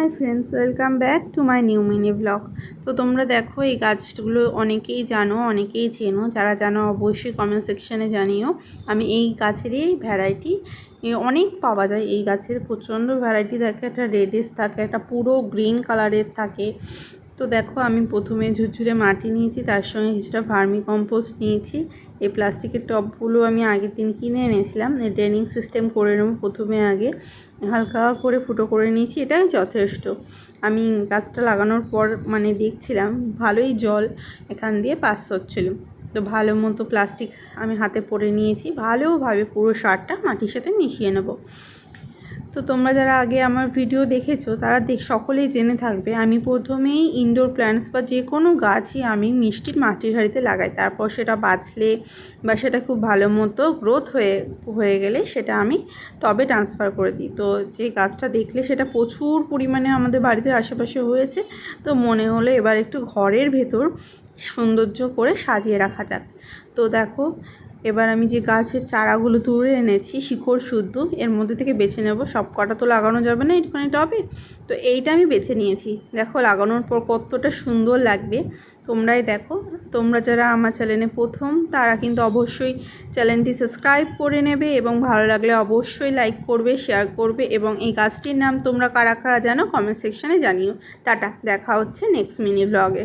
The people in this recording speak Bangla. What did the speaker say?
Hi friends, welcome back to my new mini blog. তো তোমরা দেখো এই গাছগুলো অনেকেই জানো, অনেকেই চেনো। যারা জানো অবশ্যই কমেন্ট সেকশানে জানিও। আমি এই গাছেরই ভ্যারাইটি অনেক পাওয়া যায়। এই গাছের প্রচণ্ড ভ্যারাইটি থাকে। একটা রেডিশ থাকে, একটা পুরো গ্রিন কালারের থাকে। তো দেখো আমি প্রথমে ঝুরঝুরে মাটি নিয়েছি, তার সঙ্গে কিছুটা ভার্মি কম্পোস্ট নিয়েছি। এই প্লাস্টিকের টবগুলো আমি আগের দিন কিনে এনেছিলাম। ড্রেনিং সিস্টেম করে নেব প্রথমে, আগে হালকা করে ফুটো করে নিয়েছি, এটাই যথেষ্ট। আমি গাছটা লাগানোর পর দেখছিলাম ভালোই জল এখান দিয়ে পাস হচ্ছিল। তো ভালো মতো প্লাস্টিক আমি হাতে পরে নিয়েছি, ভালোভাবে পুরো সারটা মাটির সাথে মিশিয়ে নেব। তো তোমরা যারা আগে আমার ভিডিও দেখেছো তারা সকলেই জেনে থাকবে, আমি প্রথমেই ইনডোর প্ল্যান্টস বা যে কোনো গাছই আমি মিষ্টির মাটির হাঁড়িতে লাগাই। তারপর সেটা বাঁচলে বা সেটা খুব ভালো মতো গ্রোথ হয়ে গেলে সেটা আমি টবে ট্রান্সফার করে দিই। তো যে গাছটা দেখলে সেটা প্রচুর পরিমাণে আমাদের বাড়িতে আশেপাশে হয়েছে, তো মনে হলো এবার একটু ঘরের ভেতর সৌন্দর্য করে সাজিয়ে রাখা যাক। তো দেখো এবার আমি যে গাছের চারাগুলো তুলে এনেছি শিকড় শুদ্ধ, এর মধ্যে থেকে বেছে নেব। সব কটা তো লাগানো যাবে না একটুখানি টবে, তো এইটা আমি বেছে নিয়েছি। দেখো লাগানোর পর কতটা সুন্দর লাগবে, তোমরাই দেখো। তোমরা যারা আমার চ্যানেলে প্রথম তারা কিন্তু অবশ্যই চ্যানেলটি সাবস্ক্রাইব করে নেবে এবং ভালো লাগলে অবশ্যই লাইক করবে, শেয়ার করবে এবং এই গাছটির নাম তোমরা কারা কারা জানো কমেন্ট সেকশানে জানিও। টাটা, দেখা হচ্ছে নেক্সট মিনি ব্লগে।